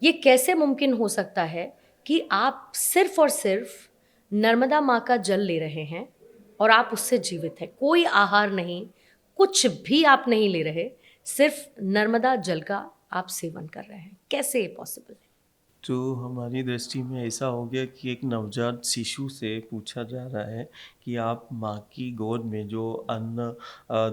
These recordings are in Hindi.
ये कैसे मुमकिन हो सकता है कि आप सिर्फ़ और सिर्फ़ नर्मदा माँ का जल ले रहे हैं और आप उससे जीवित हैं? कोई आहार नहीं, कुछ भी आप नहीं ले रहे, सिर्फ़ नर्मदा जल का आप सेवन कर रहे हैं। कैसे ये पॉसिबल है? तो हमारी दृष्टि में ऐसा हो गया कि एक नवजात शिशु से पूछा जा रहा है कि आप माँ की गोद में जो अन्न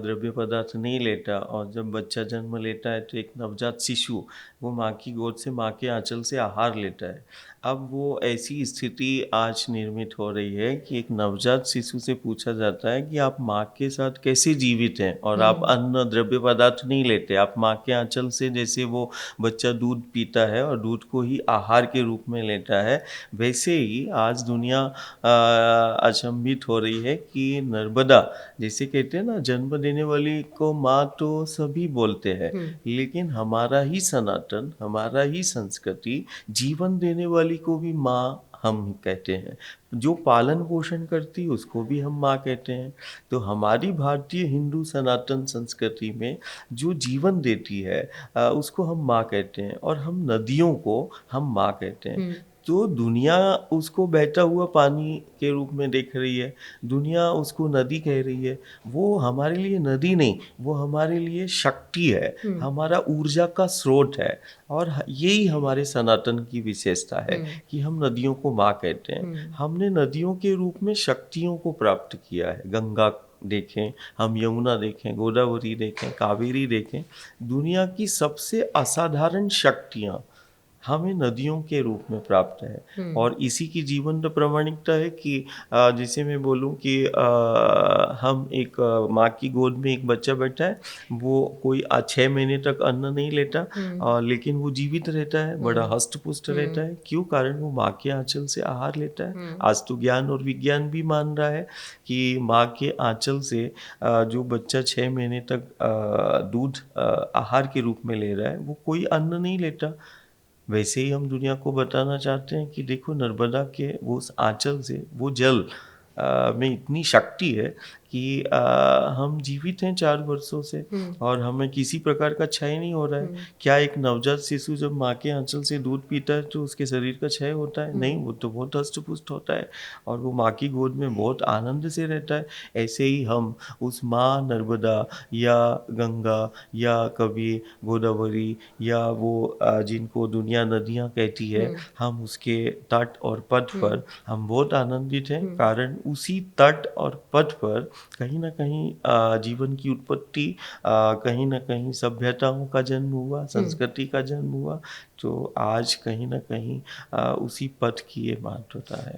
द्रव्य पदार्थ नहीं लेता, और जब बच्चा जन्म लेता है तो एक नवजात शिशु वो माँ की गोद से, माँ के आंचल से आहार लेता है। अब वो ऐसी स्थिति आज निर्मित हो रही है कि एक नवजात शिशु से पूछा जाता है कि आप माँ के साथ कैसे जीवित हैं, और आप हुँ, अन्न द्रव्य पदार्थ नहीं लेते, आप माँ के आंचल से, जैसे वो बच्चा दूध पीता है और दूध को ही आहार के रूप में लेता है, वैसे ही आज दुनिया अचंभित हो रही है कि नर्मदा, जैसे कहते हैं ना, जन्म देने वाली को माँ तो सभी बोलते हैं, हुँ, लेकिन हमारा ही सनातन, हमारा ही संस्कृति जीवन देने वाली को भी माँ हम कहते हैं। जो पालन पोषण करती उसको भी हम माँ कहते हैं। तो हमारी भारतीय हिंदू सनातन संस्कृति में जो जीवन देती है उसको हम माँ कहते हैं, और हम नदियों को हम माँ कहते हैं। हुँ, तो दुनिया उसको बहता हुआ पानी के रूप में देख रही है, दुनिया उसको नदी कह रही है। वो हमारे लिए नदी नहीं, वो हमारे लिए शक्ति है, हुँ, हमारा ऊर्जा का स्रोत है। और यही हमारे सनातन की विशेषता है हुँ, कि हम नदियों को माँ कहते हैं। हुँ, हमने नदियों के रूप में शक्तियों को प्राप्त किया है। गंगा देखें, हम यमुना देखें, गोदावरी देखें, कावेरी देखें, दुनिया की सबसे असाधारण शक्तियाँ हमें नदियों के रूप में प्राप्त है। हुँ, और इसी की जीवंत प्रमाणिकता है कि जैसे मैं बोलूँ कि हम एक माँ की गोद में एक बच्चा बैठा है, वो कोई 6 महीने तक अन्न नहीं लेता, हुँ, लेकिन वो जीवित रहता है, हुँ, बड़ा हष्ट-पुष्ट रहता हुँ, है। क्यों? कारण वो माँ के आँचल से आहार लेता है। हुँ, आज तो ज्ञान और विज्ञान भी मान रहा है कि माँ के आँचल से जो बच्चा 6 महीने तक दूध आहार के रूप में ले रहा है, वो कोई अन्न नहीं लेता। वैसे ही हम दुनिया को बताना चाहते हैं कि देखो, नर्मदा के वो उस आंचल से, वो जल में इतनी शक्ति है कि हम जीवित हैं 4 वर्षों से, हुँ, और हमें किसी प्रकार का क्षय नहीं हो रहा है। हुँ, क्या एक नवजात शिशु जब माँ के आंचल से दूध पीता है तो उसके शरीर का क्षय होता है? हुँ, नहीं, वो तो बहुत हष्ट-पुष्ट होता है और वो माँ की गोद में बहुत आनंद से रहता है। ऐसे ही हम उस माँ नर्मदा या गंगा या कभी गोदावरी या वो जिनको दुनिया नदियाँ कहती है, हुँ, हम उसके तट और पथ हुँ, पर हम बहुत आनंदित हैं, हुँ, कारण उसी तट और पथ पर कहीं न कहीं जीवन की उत्पत्ति, कहीं न कहीं सभ्यताओं का जन्म हुआ, हुँ। संस्कृति का जन्म हुआ। तो आज कहीं न कहीं उसी पथ की ये महत्वता है।